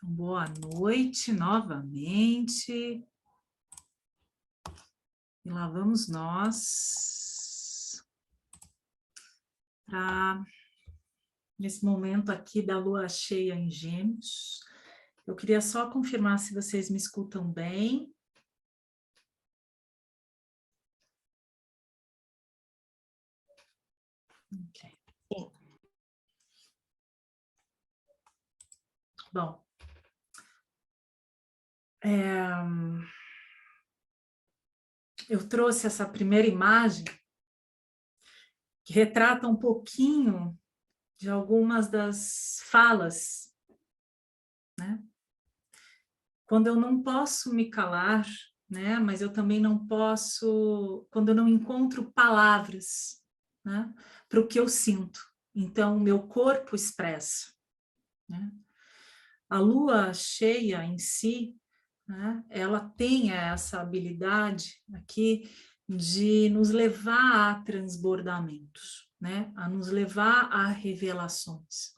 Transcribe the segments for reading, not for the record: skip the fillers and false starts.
Boa noite novamente. E lá vamos nós para nesse momento aqui da lua cheia em Gêmeos. Eu queria só confirmar se vocês me escutam bem. Okay. Bom, eu trouxe essa primeira imagem que retrata um pouquinho de algumas das falas, né? Quando eu não posso me calar, né? Mas eu também não posso, quando eu não encontro palavras, né? Para o que eu sinto. Então, o meu corpo expressa, né? A lua cheia em si, né? Ela tem essa habilidade aqui de nos levar a transbordamentos, né? A nos levar a revelações.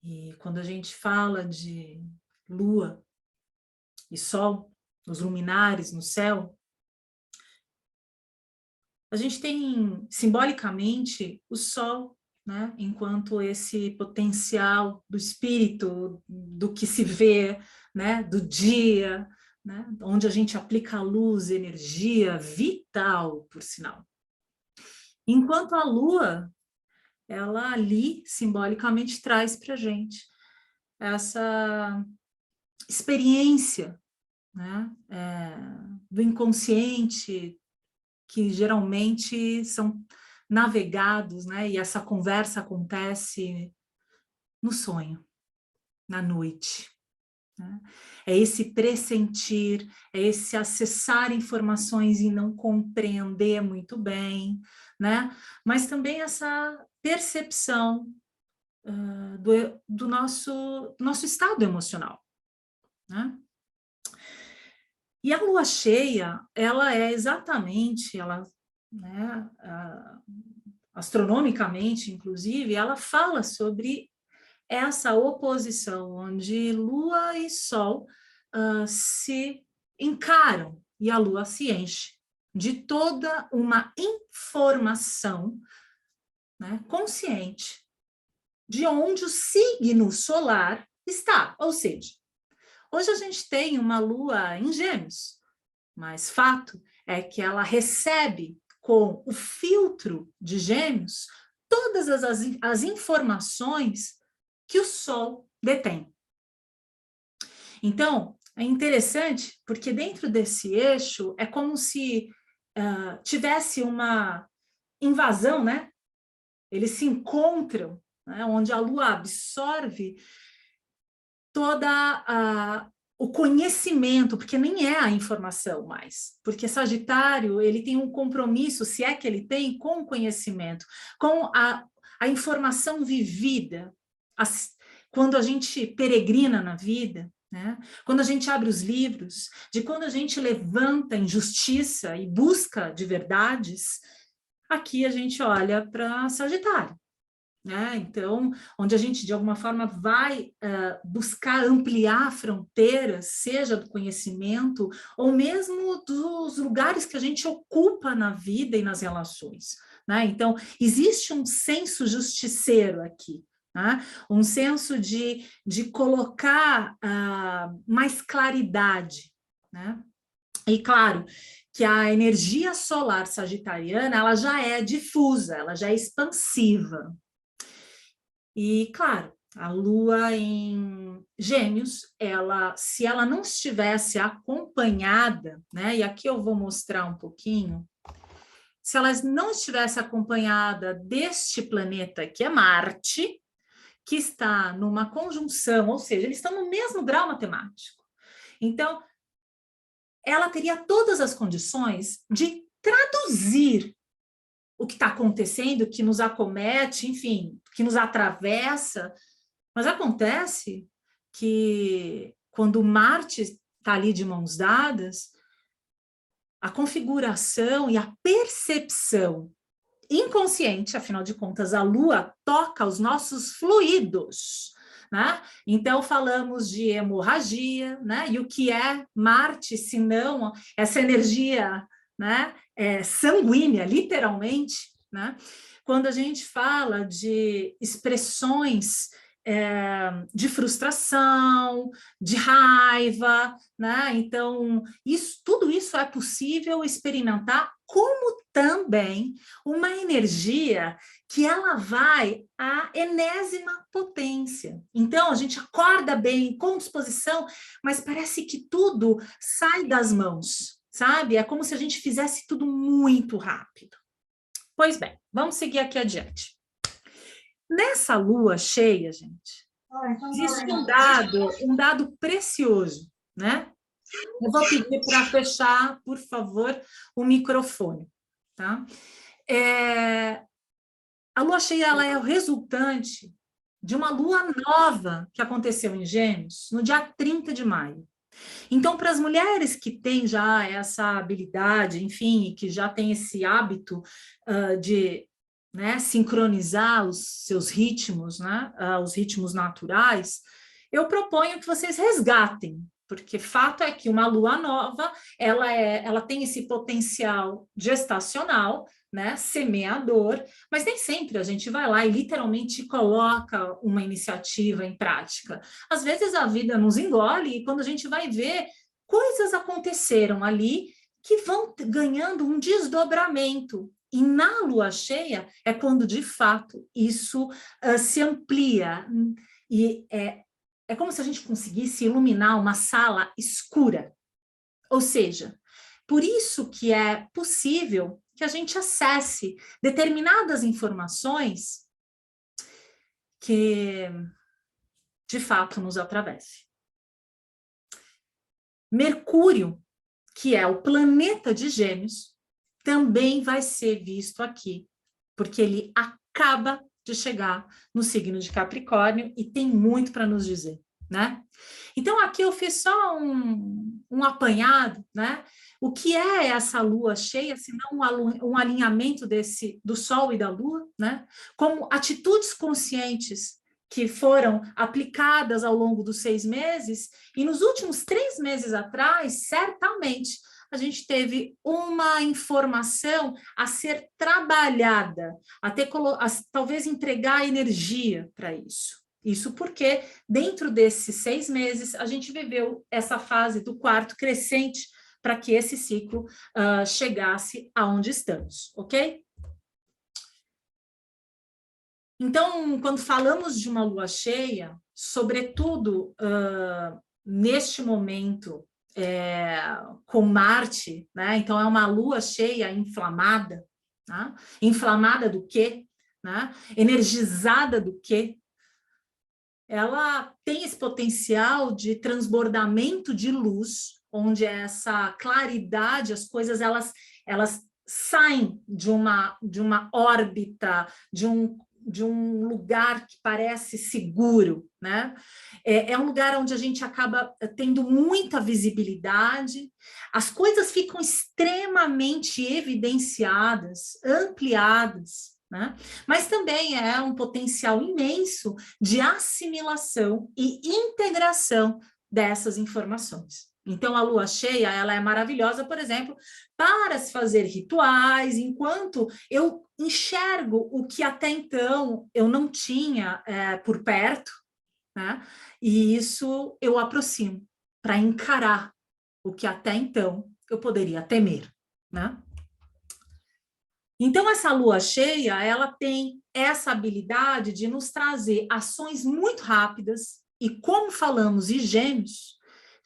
E quando a gente fala de lua e sol, os luminares no céu, a gente tem simbolicamente o sol, né, enquanto esse potencial do espírito, do que se vê, né, do dia, né, onde a gente aplica a luz, energia vital, por sinal. Enquanto a lua, ela ali simbolicamente traz para a gente essa experiência, né, do inconsciente, que geralmente são navegados, né? E essa conversa acontece no sonho, na noite, né? É esse pressentir, é esse acessar informações e não compreender muito bem, né? Mas também essa percepção do nosso estado emocional, né? E a lua cheia, ela é exatamente, né, astronomicamente, inclusive, ela fala sobre essa oposição, onde lua e sol se encaram, e a lua se enche de toda uma informação, né, consciente de onde o signo solar está, ou seja, hoje a gente tem uma lua em Gêmeos, mas fato é que ela recebe com o filtro de Gêmeos todas as informações que o Sol detém. Então, é interessante, porque dentro desse eixo é como se tivesse uma invasão, né? Eles se encontram, né? Onde a Lua absorve toda o conhecimento, porque nem é a informação mais, porque Sagitário, ele tem um compromisso, se é que ele tem, com o conhecimento, com a informação vivida, quando a gente peregrina na vida, né? Quando a gente abre os livros, de quando a gente levanta injustiça e busca de verdades, aqui a gente olha para Sagitário. Né? Então, onde a gente, de alguma forma, vai buscar ampliar fronteiras, seja do conhecimento, ou mesmo dos lugares que a gente ocupa na vida e nas relações. Né? Então, existe um senso justiceiro aqui, né? Um senso de colocar mais claridade, né? E claro, que a energia solar sagitariana, ela já é difusa, ela já é expansiva. E, claro, a Lua em Gêmeos, se ela não estivesse acompanhada, né? E aqui eu vou mostrar um pouquinho. Se ela não estivesse acompanhada deste planeta que é Marte, que está numa conjunção, ou seja, eles estão no mesmo grau matemático. Então, ela teria todas as condições de traduzir o que está acontecendo, que nos acomete, enfim, que nos atravessa. Mas acontece que quando Marte está ali de mãos dadas, a configuração e a percepção inconsciente, afinal de contas, a Lua toca os nossos fluidos, né? Então, falamos de hemorragia, né? E o que é Marte, se não essa energia, né? Sanguínea, literalmente, né? Quando a gente fala de expressões de frustração, de raiva, né? Então, tudo isso é possível experimentar, como também uma energia que ela vai à enésima potência. Então, a gente acorda bem, com disposição, mas parece que tudo sai das mãos, sabe? É como se a gente fizesse tudo muito rápido. Pois bem, vamos seguir aqui adiante. Nessa lua cheia, gente, existe um dado precioso, né? Eu vou pedir para fechar, por favor, o microfone, tá? A lua cheia ela é o resultante de uma lua nova que aconteceu em Gêmeos no dia 30 de maio. Então, para as mulheres que têm já essa habilidade, enfim, que já têm esse hábito de sincronizar os seus ritmos, né, os ritmos naturais, eu proponho que vocês resgatem, porque fato é que uma lua nova, ela tem esse potencial gestacional, né, semeador, mas nem sempre a gente vai lá e literalmente coloca uma iniciativa em prática. Às vezes a vida nos engole e quando a gente vai ver, coisas aconteceram ali que vão ganhando um desdobramento. E na lua cheia é quando, de fato, isso se amplia. E é como se a gente conseguisse iluminar uma sala escura. Ou seja, por isso que é possível que a gente acesse determinadas informações que, de fato, nos atravessem. Mercúrio, que é o planeta de Gêmeos, também vai ser visto aqui, porque ele acaba de chegar no signo de Capricórnio e tem muito para nos dizer, né? Então, aqui eu fiz só um apanhado, né? O que é essa lua cheia, se não um alinhamento do Sol e da Lua, né? Como atitudes conscientes que foram aplicadas ao longo dos 6 meses, e nos últimos 3 meses atrás, certamente, a gente teve uma informação a ser trabalhada, talvez entregar energia para isso. Isso porque, dentro desses 6 meses, a gente viveu essa fase do quarto crescente para que esse ciclo chegasse aonde estamos, ok? Então, quando falamos de uma lua cheia, sobretudo neste momento com Marte, né? Então é uma lua cheia inflamada, né? Inflamada do quê? Né? Energizada do quê? Ela tem esse potencial de transbordamento de luz, onde essa claridade, as coisas elas saem de uma órbita, de um lugar que parece seguro, né? É um lugar onde a gente acaba tendo muita visibilidade, as coisas ficam extremamente evidenciadas, ampliadas, né? Mas também é um potencial imenso de assimilação e integração dessas informações. Então, a lua cheia, ela é maravilhosa, por exemplo, para se fazer rituais, enquanto eu enxergo o que até então eu não tinha por perto, né? E isso eu aproximo para encarar o que até então eu poderia temer, né? Então, essa lua cheia, ela tem essa habilidade de nos trazer ações muito rápidas, e como falamos em Gêmeos,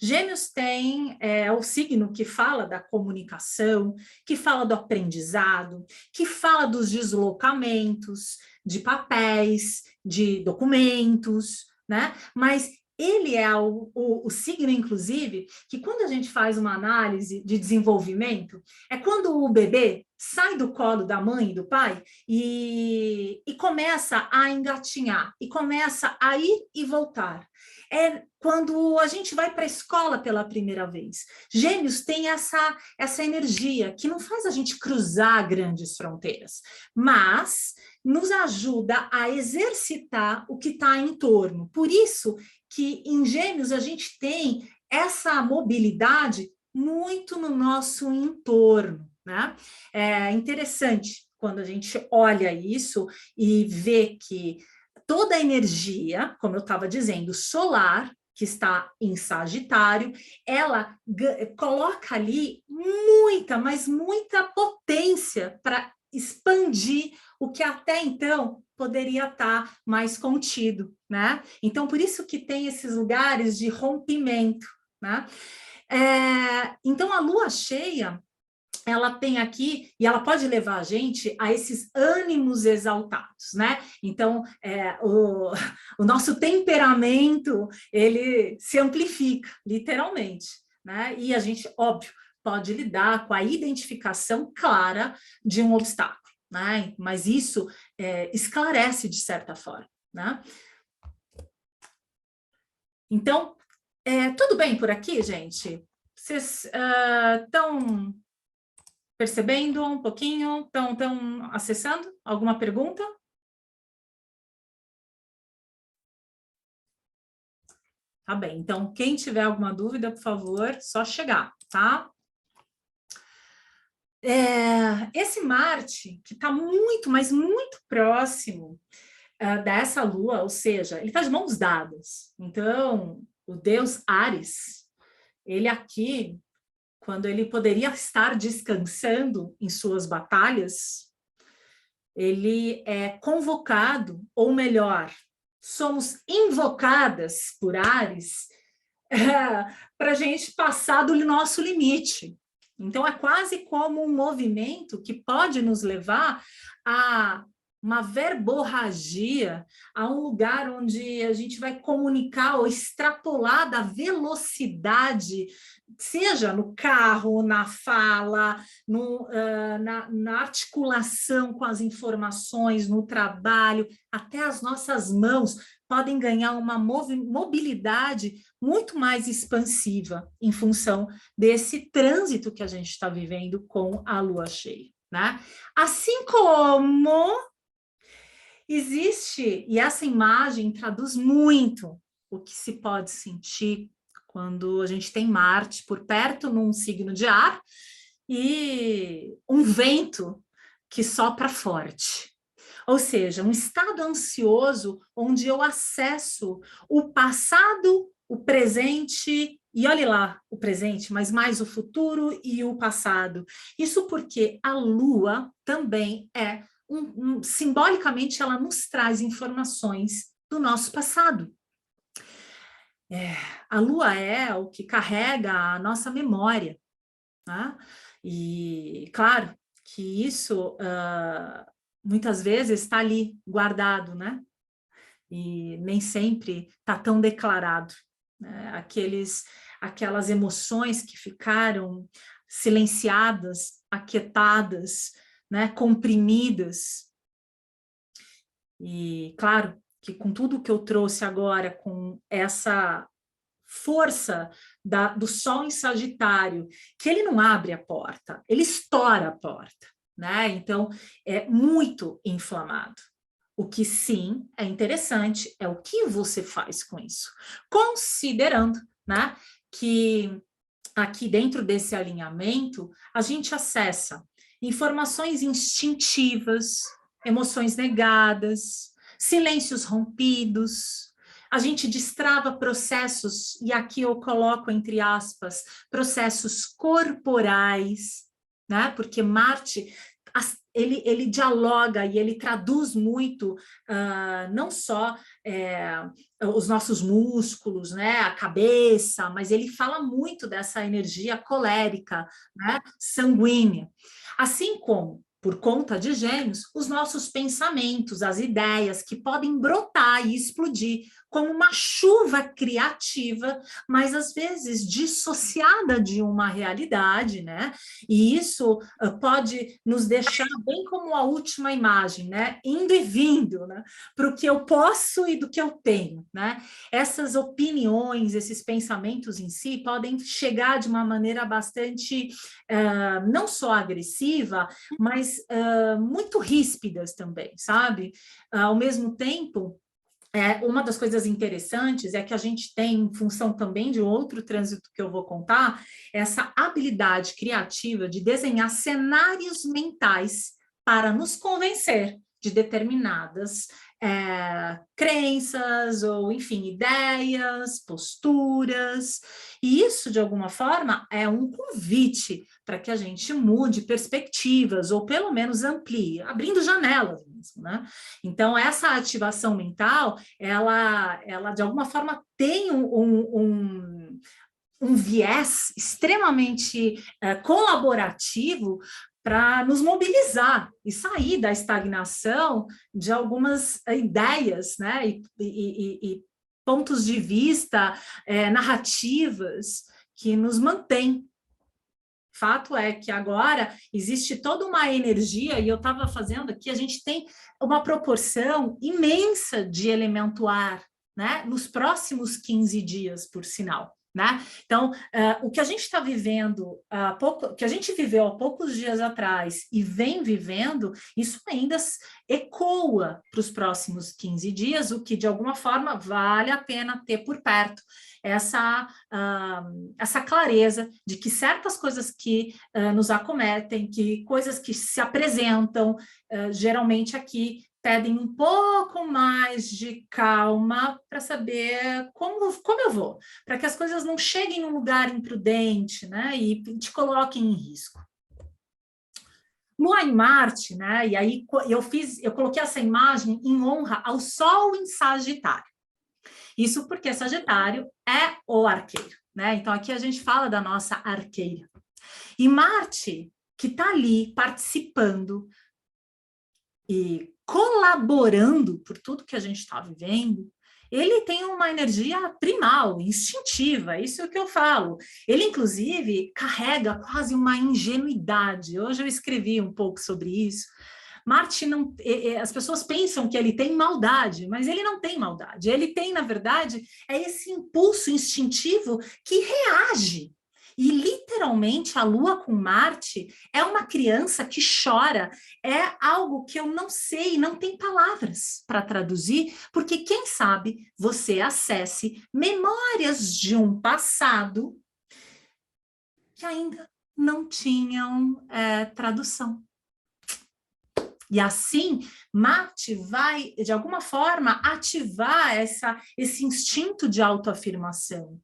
Gêmeos tem o signo que fala da comunicação, que fala do aprendizado, que fala dos deslocamentos, de papéis, de documentos, né? Mas ele é o signo, inclusive, que quando a gente faz uma análise de desenvolvimento, é quando o bebê sai do colo da mãe e do pai e começa a engatinhar, e começa a ir e voltar. É quando a gente vai para a escola pela primeira vez. Gêmeos tem essa energia que não faz a gente cruzar grandes fronteiras, mas nos ajuda a exercitar o que está em torno. Por isso que em Gêmeos a gente tem essa mobilidade muito no nosso entorno, né? É interessante quando a gente olha isso e vê que toda a energia, como eu estava dizendo, solar, que está em Sagitário, ela coloca ali muita, mas muita potência para expandir o que até então poderia estar mais contido, né? Então, por isso que tem esses lugares de rompimento, né? Então, a lua cheia, ela tem aqui, e ela pode levar a gente a esses ânimos exaltados, né? Então, o nosso temperamento, ele se amplifica, literalmente, né? E a gente, óbvio, pode lidar com a identificação clara de um obstáculo, né? Mas isso esclarece de certa forma, né? Então, tudo bem por aqui, gente? Vocês estão percebendo um pouquinho? Estão acessando? Alguma pergunta? Tá bem, então quem tiver alguma dúvida, por favor, só chegar, tá? Esse Marte, que está muito, mas muito próximo dessa Lua, ou seja, ele está de mãos dadas. Então, o deus Ares, ele aqui, quando ele poderia estar descansando em suas batalhas, ele é convocado, ou melhor, somos invocadas por Ares para a gente passar do nosso limite. Então, é quase como um movimento que pode nos levar a uma verborragia, a um lugar onde a gente vai comunicar ou extrapolar da velocidade, seja no carro, na fala, na articulação com as informações, no trabalho, até as nossas mãos podem ganhar uma mobilidade muito mais expansiva em função desse trânsito que a gente está vivendo com a lua cheia, né? Assim como existe, e essa imagem traduz muito o que se pode sentir quando a gente tem Marte por perto num signo de ar e um vento que sopra forte. Ou seja, um estado ansioso onde eu acesso o passado, o presente, e olhe lá o presente, mas mais o futuro e o passado. Isso porque a Lua também simbolicamente, ela nos traz informações do nosso passado. A Lua é o que carrega a nossa memória, né? E, claro, que isso muitas vezes está ali guardado, né? E nem sempre está tão declarado, né? Aquelas emoções que ficaram silenciadas, aquietadas, né? Comprimidas. E, claro, que com tudo que eu trouxe agora, com essa força do Sol em Sagitário, que ele não abre a porta, ele estoura a porta, né? Então, é muito inflamado. O que sim é interessante é o que você faz com isso, considerando, né, que aqui dentro desse alinhamento a gente acessa informações instintivas, emoções negadas, silêncios rompidos, a gente destrava processos, e aqui eu coloco entre aspas, processos corporais, né? Porque Marte, ele dialoga e ele traduz muito, não só os nossos músculos, né? A cabeça, mas ele fala muito dessa energia colérica, né? Sanguínea. Assim como, por conta de Gêmeos, os nossos pensamentos, as ideias que podem brotar e explodir como uma chuva criativa, mas às vezes dissociada de uma realidade, né? E isso pode nos deixar bem como a última imagem, né? Indo e vindo, né? Para o que eu posso e do que eu tenho, né? Essas opiniões, esses pensamentos em si podem chegar de uma maneira bastante não só agressiva, mas muito ríspidas também, sabe? Ao mesmo tempo, uma das coisas interessantes é que a gente tem, em função também de outro trânsito que eu vou contar, essa habilidade criativa de desenhar cenários mentais para nos convencer de determinadas crenças ou, enfim, ideias, posturas. E isso, de alguma forma, é um convite para que a gente mude perspectivas ou, pelo menos, amplie, abrindo janelas mesmo, né? Então, essa ativação mental, ela de alguma forma tem um viés extremamente colaborativo para nos mobilizar e sair da estagnação de algumas ideias, né? E pontos de vista, narrativas que nos mantêm. Fato é que agora existe toda uma energia, e eu estava fazendo aqui, a gente tem uma proporção imensa de elemento ar, né? Nos próximos 15 dias, por sinal. Né? Então, o que a gente está vivendo, que a gente viveu há poucos dias atrás e vem vivendo, isso ainda ecoa para os próximos 15 dias, o que de alguma forma vale a pena ter por perto essa clareza de que certas coisas que nos acometem, que coisas que se apresentam, geralmente aqui pedem um pouco mais de calma para saber como eu vou, para que as coisas não cheguem num lugar imprudente, né, e te coloquem em risco. Lua em Marte, né, e aí eu coloquei essa imagem em honra ao Sol em Sagitário. Isso porque Sagitário é o arqueiro, né? Então aqui a gente fala da nossa arqueira. E Marte, que está ali participando e colaborando por tudo que a gente está vivendo, ele tem uma energia primal, instintiva, isso é o que eu falo. Ele, inclusive, carrega quase uma ingenuidade. Hoje eu escrevi um pouco sobre isso. Marte não, as pessoas pensam que ele tem maldade, mas ele não tem maldade. Ele tem, na verdade, esse impulso instintivo que reage. E literalmente a Lua com Marte é uma criança que chora, é algo que eu não sei, não tem palavras para traduzir, porque quem sabe você acesse memórias de um passado que ainda não tinham tradução. E assim, Marte vai, de alguma forma, ativar esse instinto de autoafirmação.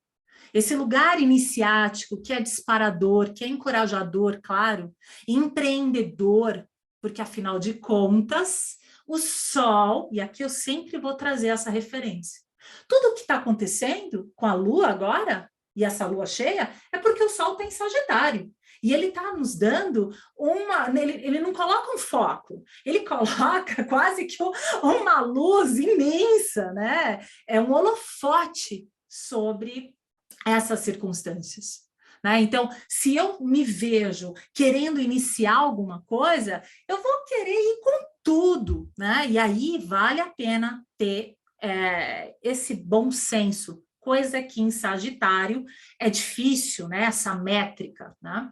Esse lugar iniciático que é disparador, que é encorajador, claro, empreendedor, porque, afinal de contas, o Sol, e aqui eu sempre vou trazer essa referência, tudo o que está acontecendo com a Lua agora, e essa Lua cheia, é porque o Sol está em Sagitário. E ele está nos dando ele não coloca um foco, ele coloca quase que uma luz imensa, né? É um holofote sobre essas circunstâncias. Né? Então, se eu me vejo querendo iniciar alguma coisa, eu vou querer ir com tudo, né? E aí vale a pena ter esse bom senso, coisa que em Sagitário é difícil, né? Essa métrica, né?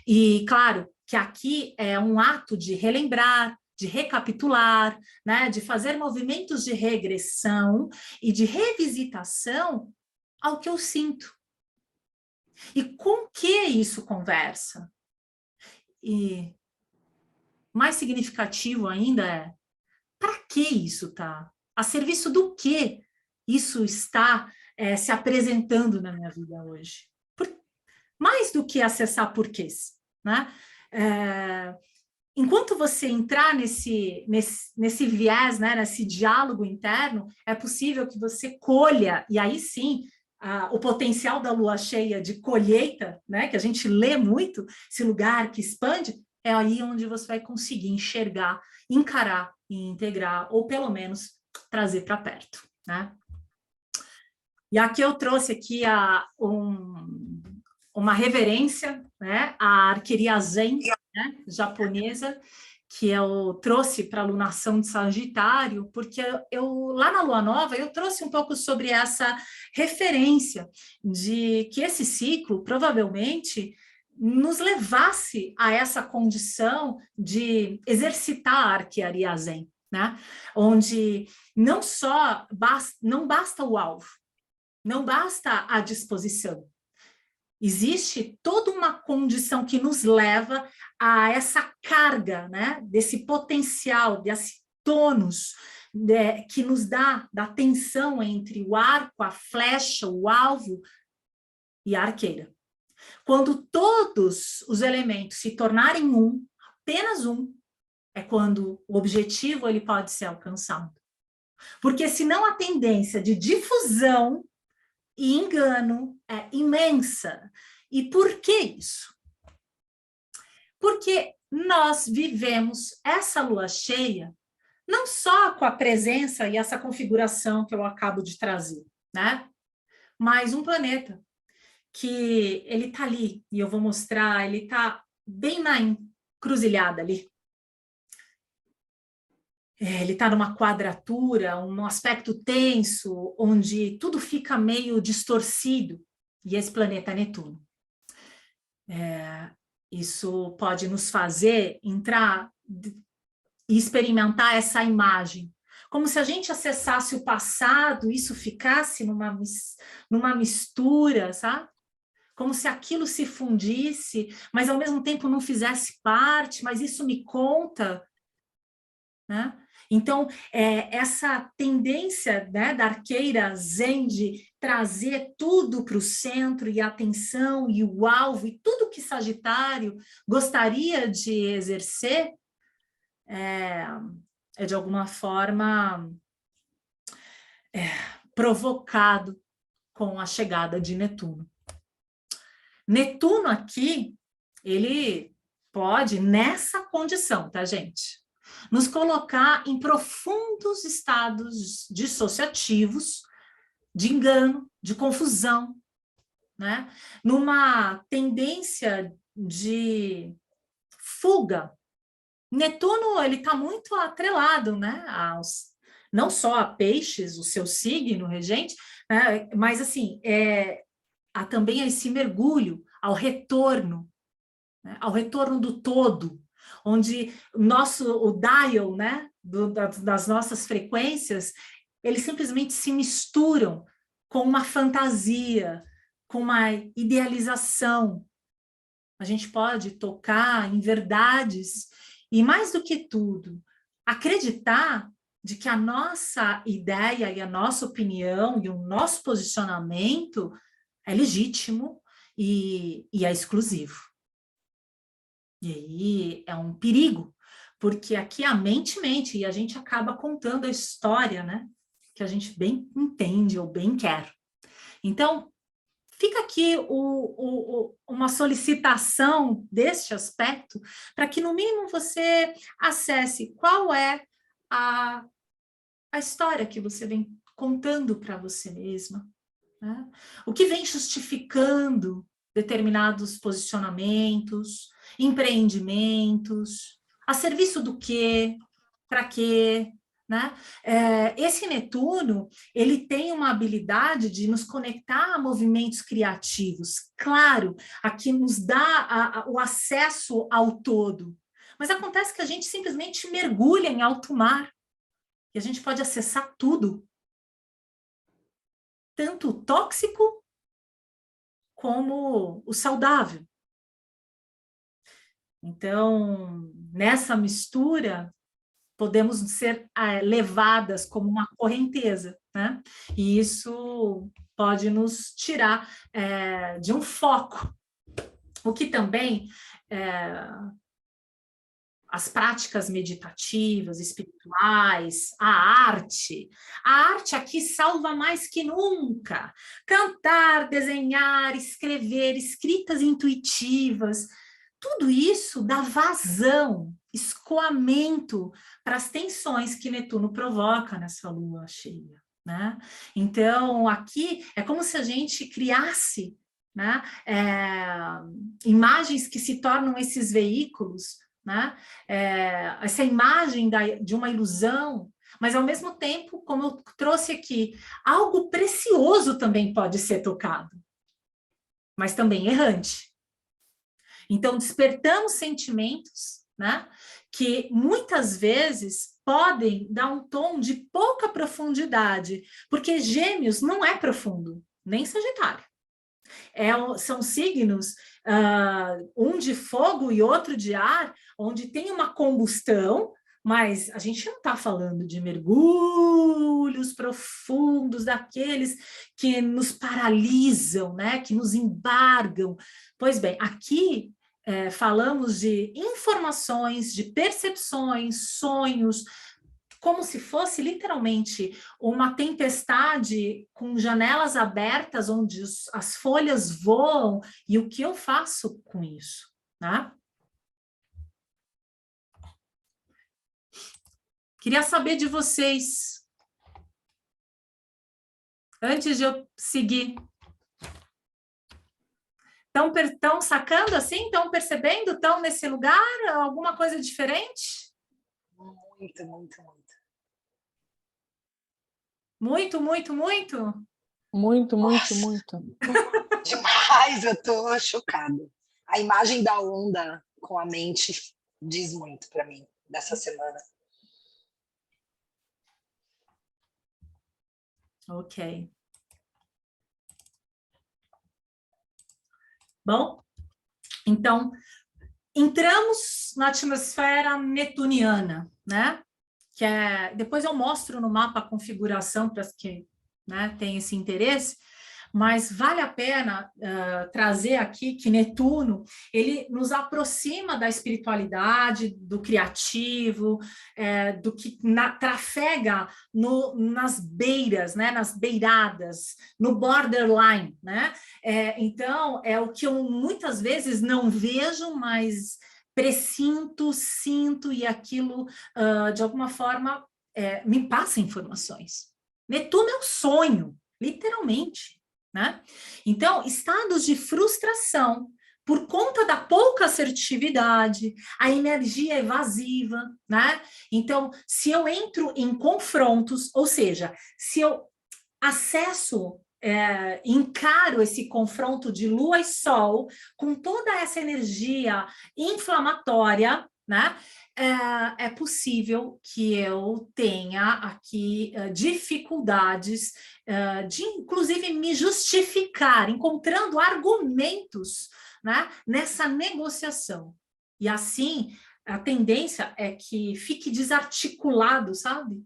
E claro que aqui é um ato de relembrar, de recapitular, né? De fazer movimentos de regressão e de revisitação ao que eu sinto. E com que isso conversa? E mais significativo ainda é, para que isso está? A serviço do que isso está se apresentando na minha vida hoje? Mais do que acessar porquês, né? Enquanto você entrar nesse viés, né, nesse diálogo interno, é possível que você colha, e aí sim, o potencial da lua cheia de colheita, né, que a gente lê muito, esse lugar que expande, é aí onde você vai conseguir enxergar, encarar e integrar, ou pelo menos trazer para perto, né? E aqui eu trouxe aqui uma reverência, né, à arqueria Zen, né, japonesa, que eu trouxe para a lunação de Sagitário, porque lá na Lua Nova eu trouxe um pouco sobre essa referência de que esse ciclo provavelmente nos levasse a essa condição de exercitar a arquearia Zen, né? Onde não só não basta o alvo, não basta a disposição. Existe toda uma condição que nos leva a essa carga, né, desse potencial, desse tônus, né, que nos dá da tensão entre o arco, a flecha, o alvo e a arqueira. Quando todos os elementos se tornarem um, apenas um, é quando o objetivo ele pode ser alcançado. Porque senão a tendência de difusão e engano é imensa. E por que isso? Porque nós vivemos essa lua cheia não só com a presença e essa configuração que eu acabo de trazer, né? Mas um planeta que ele está ali, e eu vou mostrar, ele está bem na encruzilhada ali. Ele está numa quadratura, um aspecto tenso, onde tudo fica meio distorcido, e esse planeta é Netuno. Isso pode nos fazer entrar e experimentar essa imagem, como se a gente acessasse o passado, isso ficasse numa mistura, sabe? Como se aquilo se fundisse, mas ao mesmo tempo não fizesse parte, mas isso me conta, né? Então, essa tendência, né, da arqueira Zen de trazer tudo para o centro e a atenção e o alvo e tudo que Sagitário gostaria de exercer é de alguma forma provocado com a chegada de Netuno. Netuno aqui, ele pode, nessa condição, tá, gente? Nos colocar em profundos estados dissociativos, de engano, de confusão, né? Numa tendência de fuga. Netuno, ele está muito atrelado, né? Não só a Peixes, o seu signo regente, né? Mas assim, há também esse mergulho ao retorno, né? Ao retorno do todo, onde o dial, né, das nossas frequências, eles simplesmente se misturam com uma fantasia, com uma idealização. A gente pode tocar em verdades e, mais do que tudo, acreditar de que a nossa ideia e a nossa opinião e o nosso posicionamento é legítimo e é exclusivo. E aí é um perigo, porque aqui a mente mente e a gente acaba contando a história, né? Que a gente bem entende ou bem quer. Então, fica aqui uma solicitação deste aspecto para que, no mínimo, você acesse qual é a história que você vem contando para você mesma, né? O que vem justificando determinados posicionamentos, empreendimentos, a serviço do quê, para quê, né? Esse Netuno, ele tem uma habilidade de nos conectar a movimentos criativos. Claro, aqui nos dá o acesso ao todo, mas acontece que a gente simplesmente mergulha em alto mar e a gente pode acessar tudo, tanto o tóxico como o saudável. Então, nessa mistura, podemos ser levadas como uma correnteza, né? E isso pode nos tirar de um foco. O que também as práticas meditativas, espirituais, a arte aqui salva mais que nunca. Cantar, desenhar, escrever, escritas intuitivas, tudo isso dá vazão, escoamento para as tensões que Netuno provoca nessa lua cheia, né? Então, aqui é como se a gente criasse, né, imagens que se tornam esses veículos, né? Essa imagem de uma ilusão, mas ao mesmo tempo, como eu trouxe aqui, algo precioso também pode ser tocado, mas também errante. Então, despertamos sentimentos, né, que muitas vezes podem dar um tom de pouca profundidade, porque Gêmeos não é profundo, nem Sagitário. São signos, um de fogo e outro de ar, onde tem uma combustão, mas a gente não está falando de mergulhos profundos, daqueles que nos paralisam, né? Que nos embargam. Pois bem, aqui falamos de informações, de percepções, sonhos, como se fosse literalmente uma tempestade com janelas abertas, onde as folhas voam, e o que eu faço com isso, né? Queria saber de vocês, antes de eu seguir. Estão sacando assim? Estão percebendo? Estão nesse lugar? Alguma coisa diferente? Muito, muito, muito. Muito, muito, muito? Muito, muito, Nossa, muito. demais, eu tô chocada. A imagem da onda com a mente diz muito para mim dessa semana. Ok. Bom, então, entramos na atmosfera netuniana, né? Depois eu mostro no mapa a configuração para que, né, tem esse interesse, mas vale a pena trazer aqui que Netuno, ele nos aproxima da espiritualidade, do criativo, do que trafega nas beiras, né, nas beiradas, no borderline, né? Então, é o que eu muitas vezes não vejo, mas presinto, sinto, e aquilo, de alguma forma, me passa informações. Netuno é o sonho, literalmente, né? Então, estados de frustração por conta da pouca assertividade, a energia evasiva, né? Então, se eu entro em confrontos, ou seja, se eu acesso, encaro esse confronto de lua e sol com toda essa energia inflamatória, né? É possível que eu tenha aqui dificuldades de, inclusive, me justificar, encontrando argumentos, né, nessa negociação. E assim, a tendência é que fique desarticulado, sabe?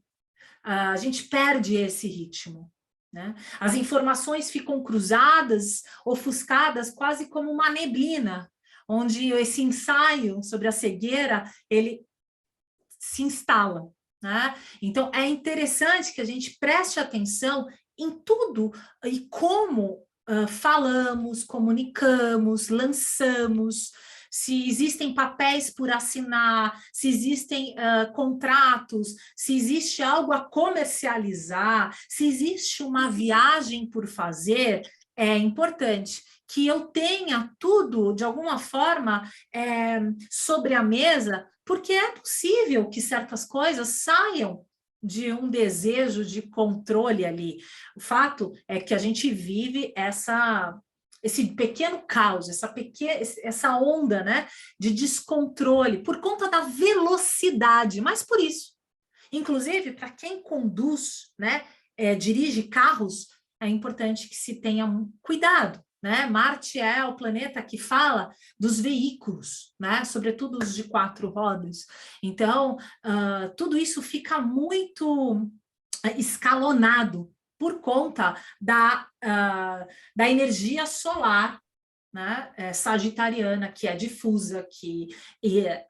A gente perde esse ritmo, né? As informações ficam cruzadas, ofuscadas, quase como uma neblina, onde esse ensaio sobre a cegueira, ele se instala, né? Então, é interessante que a gente preste atenção em tudo e como falamos, comunicamos, lançamos, se existem papéis por assinar, se existem contratos, se existe algo a comercializar, se existe uma viagem por fazer, é importante que eu tenha tudo, de alguma forma, sobre a mesa, porque é possível que certas coisas saiam de um desejo de controle ali. O fato é que a gente vive esse pequeno caos, essa onda, né, de descontrole por conta da velocidade, mas por isso. Inclusive, para quem conduz, né, dirige carros, é importante que se tenha cuidado, né? Marte é o planeta que fala dos veículos, né? Sobretudo os de 4 rodas. Então, tudo isso fica muito escalonado por conta da energia solar, né, sagitariana, que é difusa, que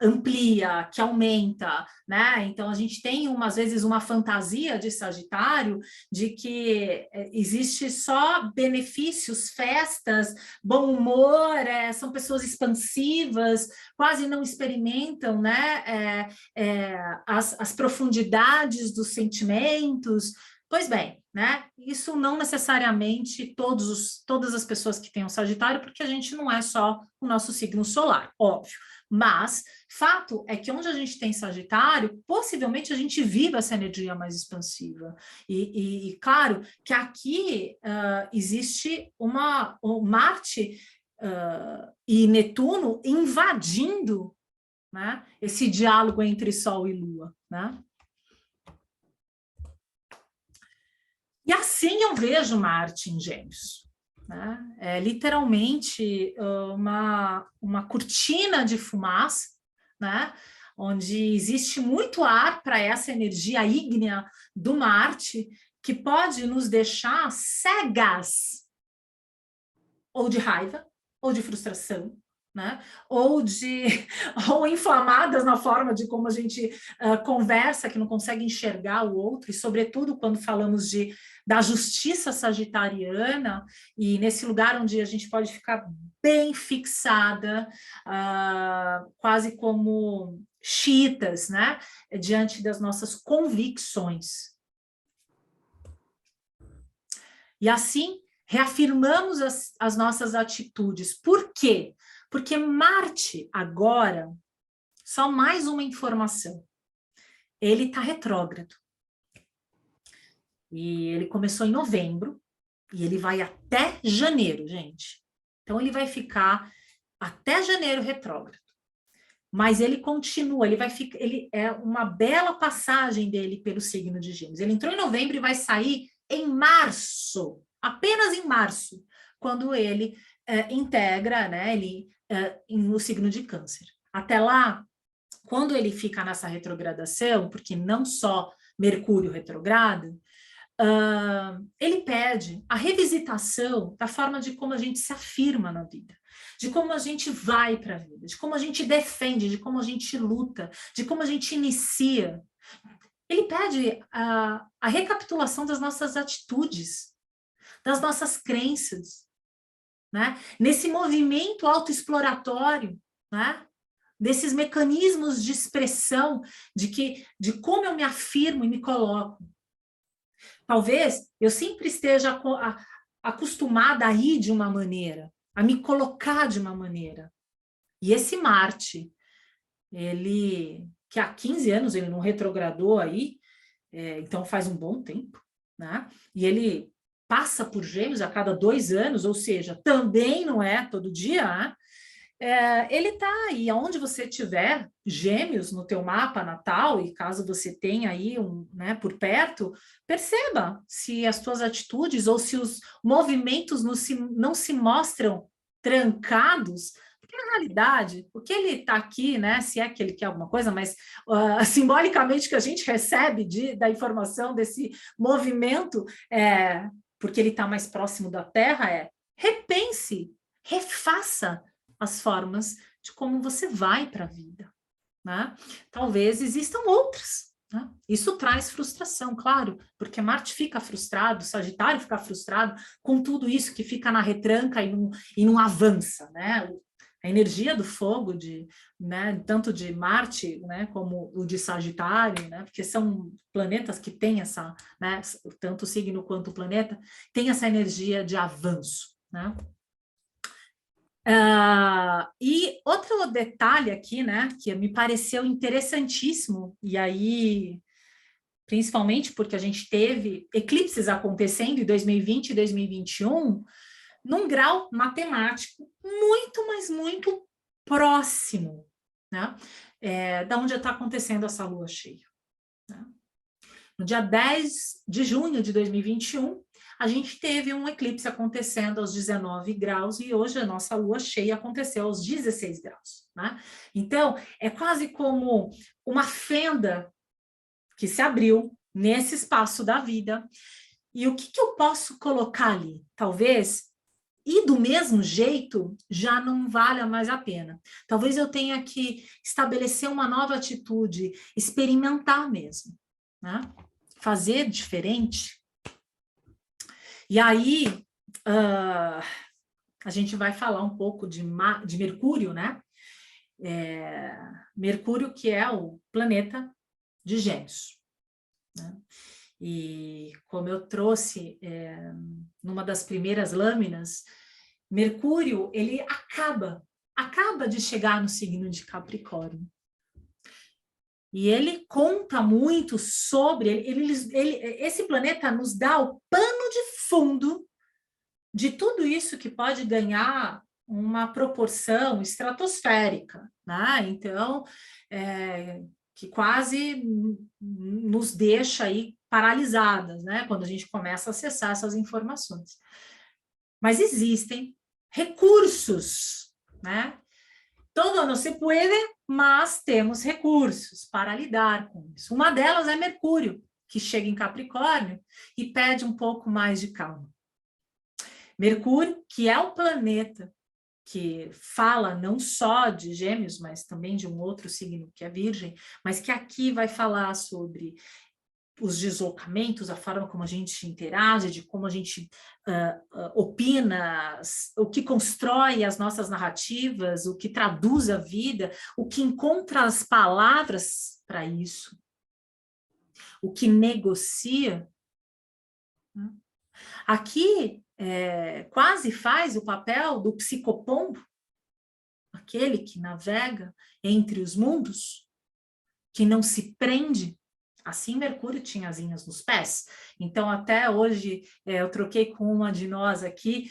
amplia, que aumenta, né? Então, a gente tem, às vezes, uma fantasia de Sagitário de que existe só benefícios, festas, bom humor, são pessoas expansivas, quase não experimentam, né, as profundidades dos sentimentos. Pois bem, né? Isso não necessariamente todas as pessoas que tenham Sagitário, porque a gente não é só o nosso signo solar, óbvio. Mas fato é que onde a gente tem Sagitário, possivelmente a gente vive essa energia mais expansiva. E claro que aqui existe o Marte e Netuno invadindo, né, esse diálogo entre Sol e Lua, né? E assim eu vejo Marte em Gêmeos, né? É literalmente uma cortina de fumaça, né? Onde existe muito ar para essa energia ígnea do Marte, que pode nos deixar cegas, ou de raiva, ou de frustração, né? ou inflamadas na forma de como a gente conversa, que não consegue enxergar o outro, e sobretudo quando falamos da justiça sagitariana, e nesse lugar onde a gente pode ficar bem fixada, quase como chiitas, né? Diante das nossas convicções. E assim, reafirmamos as nossas atitudes. Por quê? Porque Marte, agora, só mais uma informação, ele está retrógrado. E ele começou em novembro, e ele vai até janeiro, gente. Então, ele vai ficar até janeiro retrógrado. Mas ele continua, ele é uma bela passagem dele pelo signo de Gêmeos. Ele entrou em novembro e vai sair em março, apenas em março, quando ele integra, né, no signo de Câncer. Até lá, quando ele fica nessa retrogradação, porque não só Mercúrio retrograda, ele pede a revisitação da forma de como a gente se afirma na vida, de como a gente vai para a vida, de como a gente defende, de como a gente luta, de como a gente inicia. Ele pede a recapitulação das nossas atitudes, das nossas crenças, né? Nesse movimento autoexploratório, né? Desses mecanismos de expressão, de como eu me afirmo e me coloco. Talvez eu sempre esteja acostumada a ir de uma maneira, a me colocar de uma maneira. E esse Marte, que há 15 anos ele não retrogradou aí, então faz um bom tempo, né? E ele passa por Gêmeos a cada 2 anos, ou seja, também não é todo dia, né? Ele está aí, aonde você tiver Gêmeos no teu mapa natal, e caso você tenha aí né, por perto, perceba se as tuas atitudes ou se os movimentos não se mostram trancados, porque na realidade, o que ele está aqui, né, se é que ele quer alguma coisa, mas simbolicamente que a gente recebe da informação desse movimento, porque ele está mais próximo da Terra, repense, refaça as formas de como você vai para a vida, né? Talvez existam outras, né? Isso traz frustração, claro, porque Marte fica frustrado, Sagitário fica frustrado com tudo isso que fica na retranca e não avança, né? A energia do fogo, né, tanto de Marte, né, como o de Sagitário, né, porque são planetas que têm essa, né, tanto o signo quanto o planeta, tem essa energia de avanço, né? E outro detalhe aqui, né, que me pareceu interessantíssimo, e aí, principalmente porque a gente teve eclipses acontecendo em 2020 e 2021, num grau matemático muito, mas muito próximo, né, da onde está acontecendo essa lua cheia, né? No dia 10 de junho de 2021, a gente teve um eclipse acontecendo aos 19 graus e hoje a nossa lua cheia aconteceu aos 16 graus, né? Então, é quase como uma fenda que se abriu nesse espaço da vida. E o que eu posso colocar ali? Talvez, e do mesmo jeito, já não valha mais a pena. Talvez eu tenha que estabelecer uma nova atitude, experimentar mesmo, né? Fazer diferente. E aí, a gente vai falar um pouco de Mercúrio, né? Mercúrio, que é o planeta de Gêmeos, né? E como eu trouxe numa das primeiras lâminas, Mercúrio, ele acaba de chegar no signo de Capricórnio. E ele conta muito sobre... esse planeta nos dá o pano de fundo de tudo isso que pode ganhar uma proporção estratosférica, né? Então, que quase nos deixa aí paralisadas, né? Quando a gente começa a acessar essas informações. Mas existem recursos, né? Todo não se puede, mas temos recursos para lidar com isso. Uma delas é Mercúrio, que chega em Capricórnio e pede um pouco mais de calma. Mercúrio, que é o planeta que fala não só de Gêmeos, mas também de um outro signo que é Virgem, mas que aqui vai falar sobre os deslocamentos, a forma como a gente interage, de como a gente opina, o que constrói as nossas narrativas, o que traduz a vida, o que encontra as palavras para isso, o que negocia. Aqui quase faz o papel do psicopombo, aquele que navega entre os mundos, que não se prende. Assim, Mercúrio tinha asinhas nos pés. Então, até hoje, eu troquei com uma de nós aqui,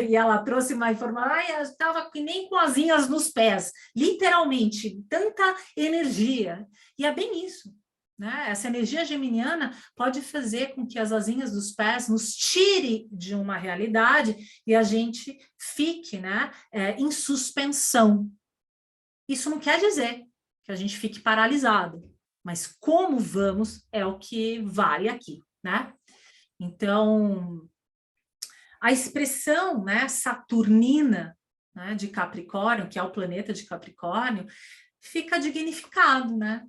e ela trouxe uma informação, eu estava nem com asinhas nos pés, literalmente, tanta energia. E é bem isso, né? Essa energia geminiana pode fazer com que as asinhas dos pés nos tire de uma realidade e a gente fique, né, em suspensão. Isso não quer dizer que a gente fique paralisado, mas como vamos é o que vale aqui, né? Então, a expressão, né, saturnina, né, de Capricórnio, que é o planeta de Capricórnio, fica dignificado, né?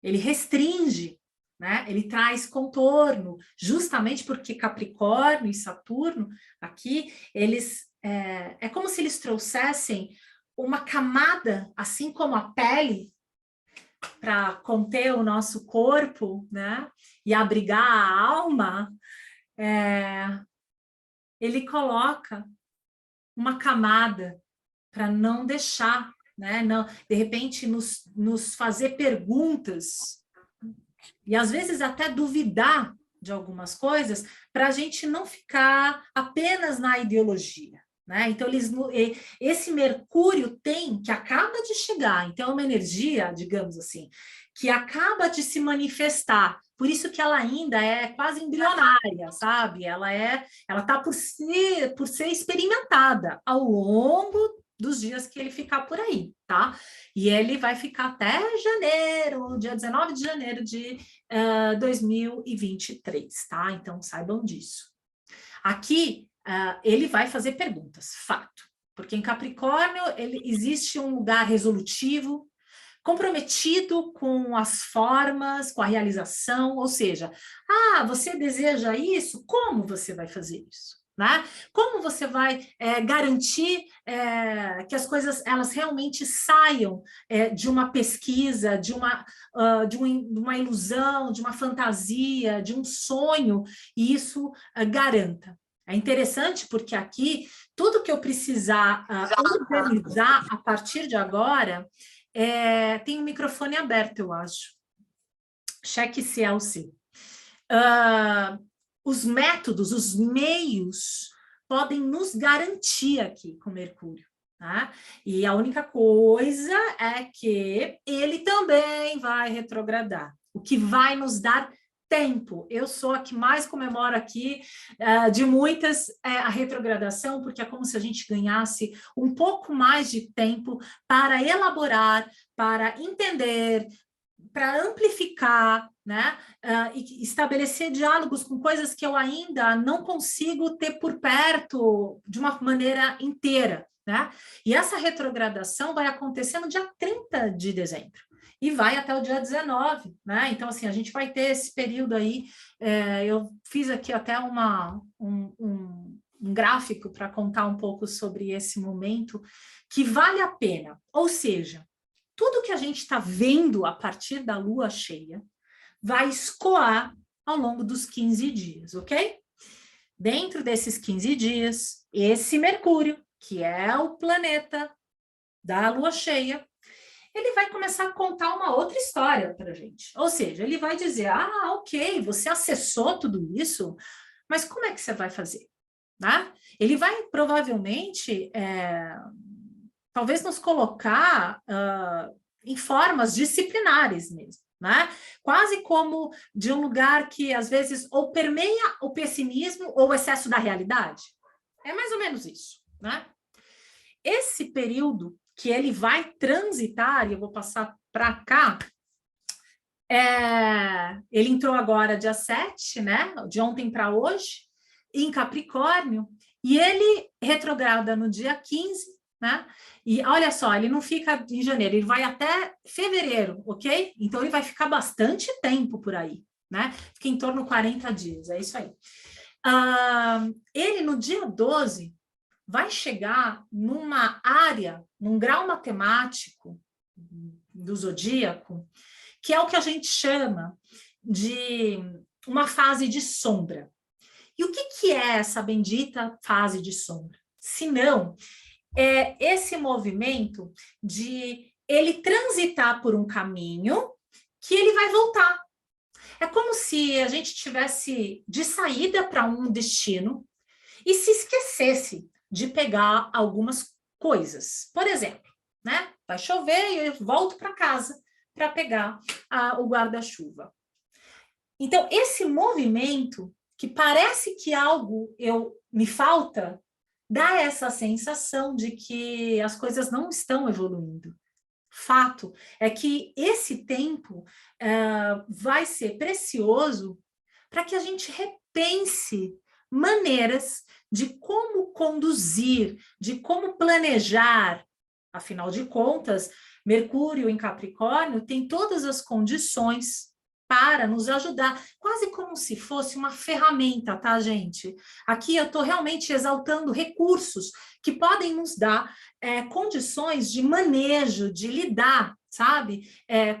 Ele restringe, né? Ele traz contorno, justamente porque Capricórnio e Saturno, aqui, eles é como se eles trouxessem uma camada, assim como a pele, para conter o nosso corpo, né? E abrigar a alma, ele coloca uma camada para não deixar, né? Não, de repente, nos fazer perguntas e às vezes até duvidar de algumas coisas, para a gente não ficar apenas na ideologia, né? Então, esse Mercúrio que acaba de chegar, então é uma energia, digamos assim, que acaba de se manifestar, por isso que ela ainda é quase embrionária, sabe? Ela está por ser experimentada ao longo dos dias que ele ficar por aí, tá? E ele vai ficar até janeiro, dia 19 de janeiro de 2023, tá? Então, saibam disso. Aqui, ele vai fazer perguntas, fato. Porque em Capricórnio, existe um lugar resolutivo, comprometido com as formas, com a realização, ou seja, você deseja isso? Como você vai fazer isso? Né? Como você vai garantir que as coisas elas realmente saiam de uma pesquisa, de uma ilusão, de uma fantasia, de um sonho, e isso garanta? É interessante porque aqui, tudo que eu precisar organizar a partir de agora, tem um microfone aberto, eu acho. Cheque se é o seu. Os métodos, os meios podem nos garantir aqui com Mercúrio, tá? E a única coisa é que ele também vai retrogradar, o que vai nos dar tempo. Eu sou a que mais comemoro aqui de muitas a retrogradação, porque é como se a gente ganhasse um pouco mais de tempo para elaborar, para entender, para amplificar, né, e estabelecer diálogos com coisas que eu ainda não consigo ter por perto de uma maneira inteira, né? E essa retrogradação vai acontecer no dia 30 de dezembro e vai até o dia 19, né? Então, assim, a gente vai ter esse período aí, eu fiz aqui até um gráfico para contar um pouco sobre esse momento, que vale a pena, ou seja, tudo que a gente está vendo a partir da lua cheia vai escoar ao longo dos 15 dias, ok? Dentro desses 15 dias, esse Mercúrio, que é o planeta da lua cheia, ele vai começar a contar uma outra história para a gente. Ou seja, ele vai dizer, ok, você acessou tudo isso, mas como é que você vai fazer? Né? Ele vai provavelmente, talvez nos colocar em formas disciplinares mesmo, né? Quase como de um lugar que às vezes ou permeia o pessimismo ou o excesso da realidade. É mais ou menos isso, né? Esse período que ele vai transitar, e eu vou passar para cá, ele entrou agora dia 7, né? De ontem para hoje, em Capricórnio, e ele retrograda no dia 15, né? E olha só, ele não fica em janeiro, ele vai até fevereiro, ok? Então ele vai ficar bastante tempo por aí, né? Fica em torno de 40 dias, é isso aí. Ele no dia 12 vai chegar numa área, num grau matemático do zodíaco, que é o que a gente chama de uma fase de sombra. E o que é essa bendita fase de sombra? Se não, é esse movimento de ele transitar por um caminho que ele vai voltar. É como se a gente tivesse de saída para um destino e se esquecesse de pegar algumas coisas. Por exemplo, né? Vai chover e eu volto para casa para pegar o guarda-chuva. Então, esse movimento, que parece que algo me falta, dá essa sensação de que as coisas não estão evoluindo. Fato é que esse tempo vai ser precioso para que a gente repense maneiras de como conduzir, de como planejar. Afinal de contas, Mercúrio em Capricórnio tem todas as condições para nos ajudar, quase como se fosse uma ferramenta, tá, gente? Aqui eu estou realmente exaltando recursos que podem nos dar condições de manejo, de lidar, sabe?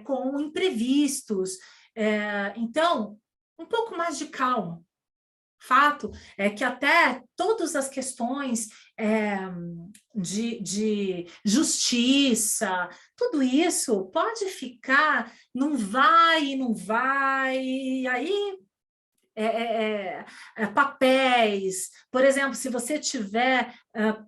Com imprevistos. Então, um pouco mais de calma. Fato é que até todas as questões de justiça, tudo isso pode ficar, não vai e não vai, e aí papéis, por exemplo, se você tiver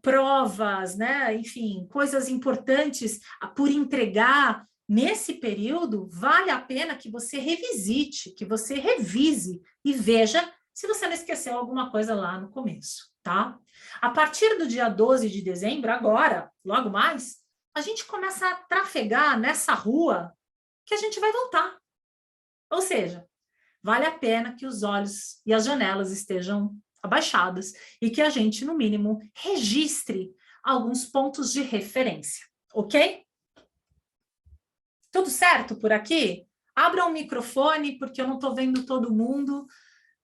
provas, né, enfim, coisas importantes por entregar nesse período, vale a pena que você revisite, que você revise e veja se você não esqueceu alguma coisa lá no começo, tá? A partir do dia 12 de dezembro, agora, logo mais, a gente começa a trafegar nessa rua que a gente vai voltar. Ou seja, vale a pena que os olhos e as janelas estejam abaixadas e que a gente, no mínimo, registre alguns pontos de referência, ok? Tudo certo por aqui? Abra o microfone, porque eu não estou vendo todo mundo.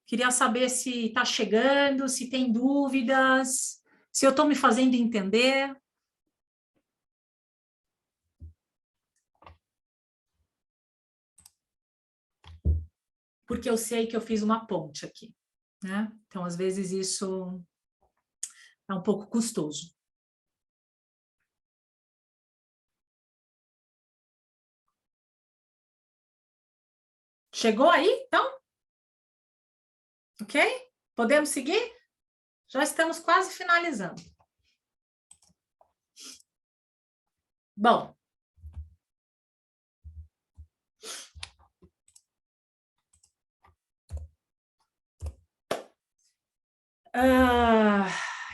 Queria saber se está chegando, se tem dúvidas, se eu estou me fazendo entender. Porque eu sei que eu fiz uma ponte aqui, né? Então, às vezes, isso é um pouco custoso. Chegou aí, então? Ok? Podemos seguir? Já estamos quase finalizando. Bom.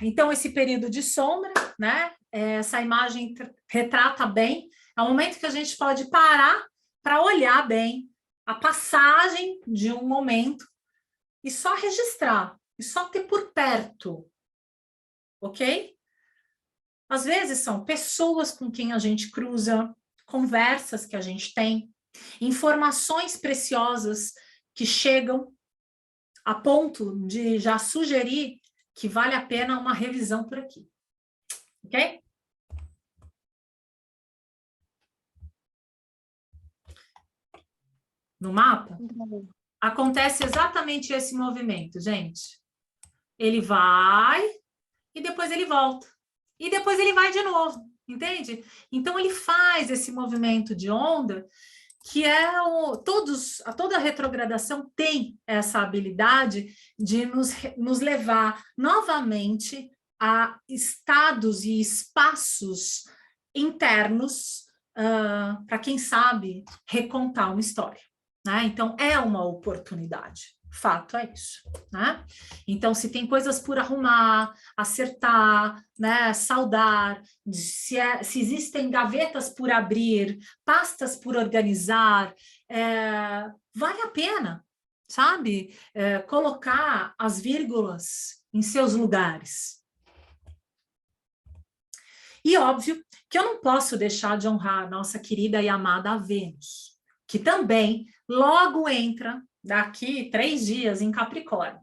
Então, esse período de sombra, né? Essa imagem retrata bem. É um momento que a gente pode parar para olhar bem a passagem de um momento e só registrar, e só ter por perto, ok? Às vezes são pessoas com quem a gente cruza, conversas que a gente tem, informações preciosas que chegam a ponto de já sugerir que vale a pena uma revisão por aqui. Ok? No mapa? acontece exatamente esse movimento, gente. Ele vai e depois ele volta. E depois ele vai de novo, entende? Então, ele faz esse movimento de onda que é toda retrogradação tem essa habilidade de nos levar novamente a estados e espaços internos para quem sabe recontar uma história, né? Então é uma oportunidade, fato é isso, né? Então se tem coisas por arrumar, acertar, né, saudar, se existem gavetas por abrir, pastas por organizar, vale a pena, sabe? Colocar as vírgulas em seus lugares. E óbvio que eu não posso deixar de honrar a nossa querida e amada Vênus, que também logo entra daqui 3 dias em Capricórnio.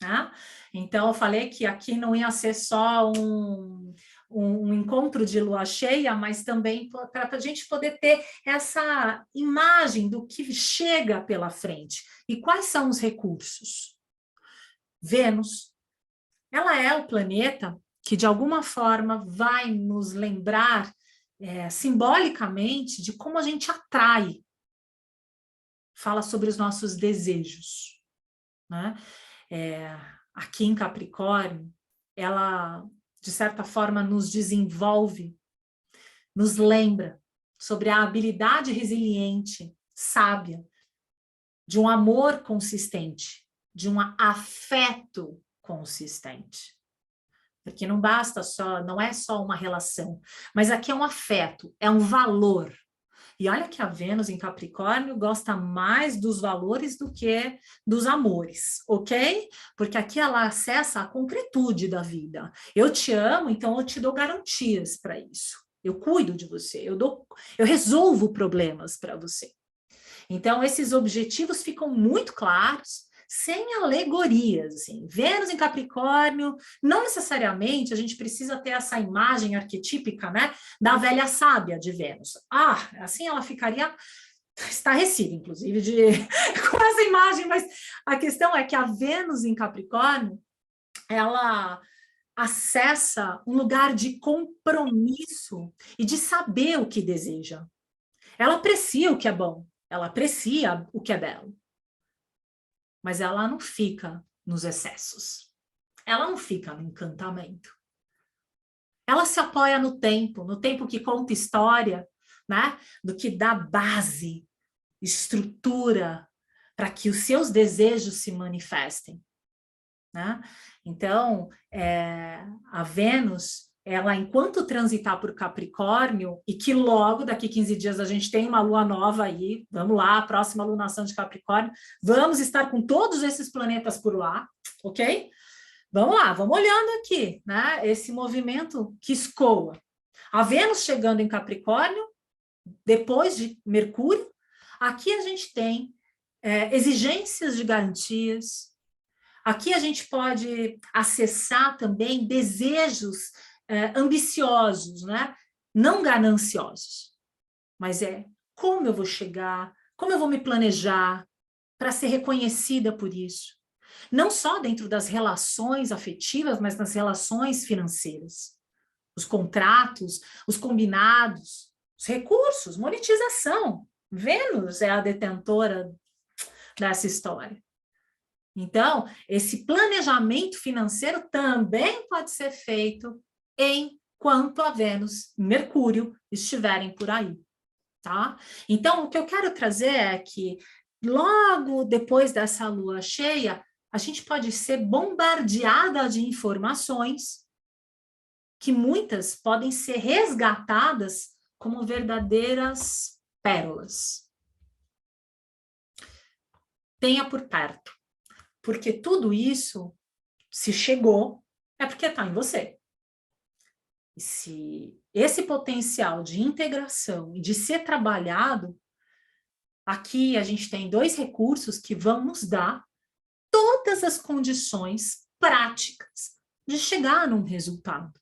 Né? Então, eu falei que aqui não ia ser só um encontro de lua cheia, mas também para a gente poder ter essa imagem do que chega pela frente. E quais são os recursos? Vênus, ela é o planeta que, de alguma forma, vai nos lembrar simbolicamente de como a gente atrai. Fala sobre os nossos desejos, né? Aqui em Capricórnio, ela, de certa forma, nos desenvolve, nos lembra sobre a habilidade resiliente, sábia, de um amor consistente, de um afeto consistente. Porque não basta só, não é só uma relação, mas aqui é um afeto, é um valor. E olha que a Vênus em Capricórnio gosta mais dos valores do que dos amores, ok? Porque aqui ela acessa a concretude da vida. Eu te amo, então eu te dou garantias para isso. Eu cuido de você, eu resolvo problemas para você. Então, esses objetivos ficam muito claros, sem alegorias. Assim. Vênus em Capricórnio, não necessariamente a gente precisa ter essa imagem arquetípica, né, da velha sábia de Vênus. Ah, assim ela ficaria estarrecida, inclusive, com essa imagem, mas a questão é que a Vênus em Capricórnio, ela acessa um lugar de compromisso e de saber o que deseja. Ela aprecia o que é bom, ela aprecia o que é belo, mas ela não fica nos excessos. Ela não fica no encantamento. Ela se apoia no tempo que conta história, né? Do que dá base, estrutura para que os seus desejos se manifestem, né? Então, a Vênus, ela, enquanto transitar por Capricórnio, e que logo, daqui 15 dias, a gente tem uma lua nova aí, vamos lá, a próxima lunação de Capricórnio, vamos estar com todos esses planetas por lá, ok? Vamos lá, vamos olhando aqui, né? Esse movimento que escoa. A Vênus chegando em Capricórnio, depois de Mercúrio, aqui a gente tem exigências de garantias. Aqui a gente pode acessar também desejos ambiciosos, né? Não gananciosos, mas como eu vou chegar, como eu vou me planejar para ser reconhecida por isso. Não só dentro das relações afetivas, mas nas relações financeiras. Os contratos, os combinados, os recursos, monetização. Vênus é a detentora dessa história. Então, esse planejamento financeiro também pode ser feito enquanto a Vênus e Mercúrio estiverem por aí, tá? Então, o que eu quero trazer é que logo depois dessa lua cheia, a gente pode ser bombardeada de informações que muitas podem ser resgatadas como verdadeiras pérolas. Tenha por perto. Porque tudo isso, se chegou, é porque está em você. E se esse potencial de integração e de ser trabalhado, aqui a gente tem 2 recursos que vão nos dar todas as condições práticas de chegar num resultado.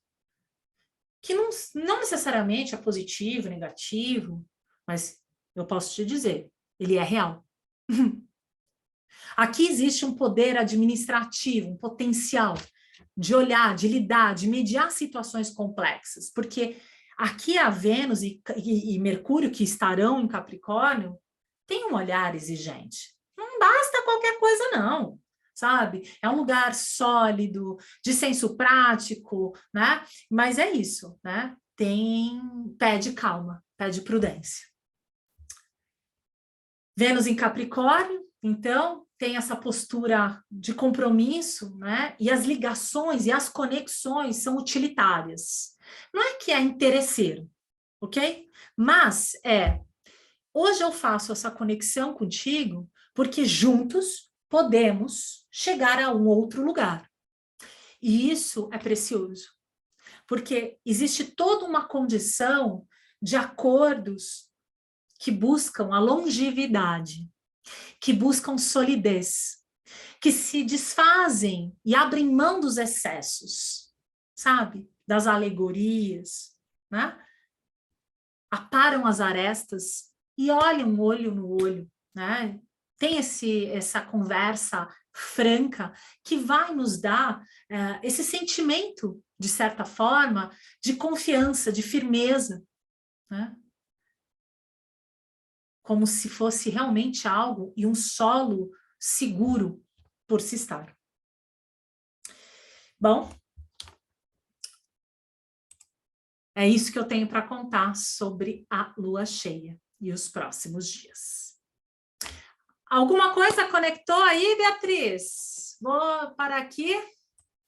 Que não necessariamente é positivo, negativo, mas eu posso te dizer, ele é real. Aqui existe um poder administrativo, um potencial de olhar, de lidar, de mediar situações complexas, porque aqui a Vênus e Mercúrio, que estarão em Capricórnio, tem um olhar exigente. Não basta qualquer coisa, não, sabe? É um lugar sólido, de senso prático, né? Mas é isso, né? Pede calma, pede prudência. Vênus em Capricórnio, então, tem essa postura de compromisso, né? E as ligações e as conexões são utilitárias. Não é que é interesseiro, ok? Mas hoje eu faço essa conexão contigo porque juntos podemos chegar a um outro lugar. E isso é precioso, porque existe toda uma condição de acordos que buscam a longevidade, que buscam solidez, que se desfazem e abrem mão dos excessos, sabe? Das alegorias, né? Aparam as arestas e olham olho no olho, né? Tem essa conversa franca que vai nos dar esse sentimento, de certa forma, de confiança, de firmeza, né? Como se fosse realmente algo e um solo seguro por se estar. Bom, é isso que eu tenho para contar sobre a lua cheia e os próximos dias. Alguma coisa conectou aí, Beatriz? Vou parar aqui.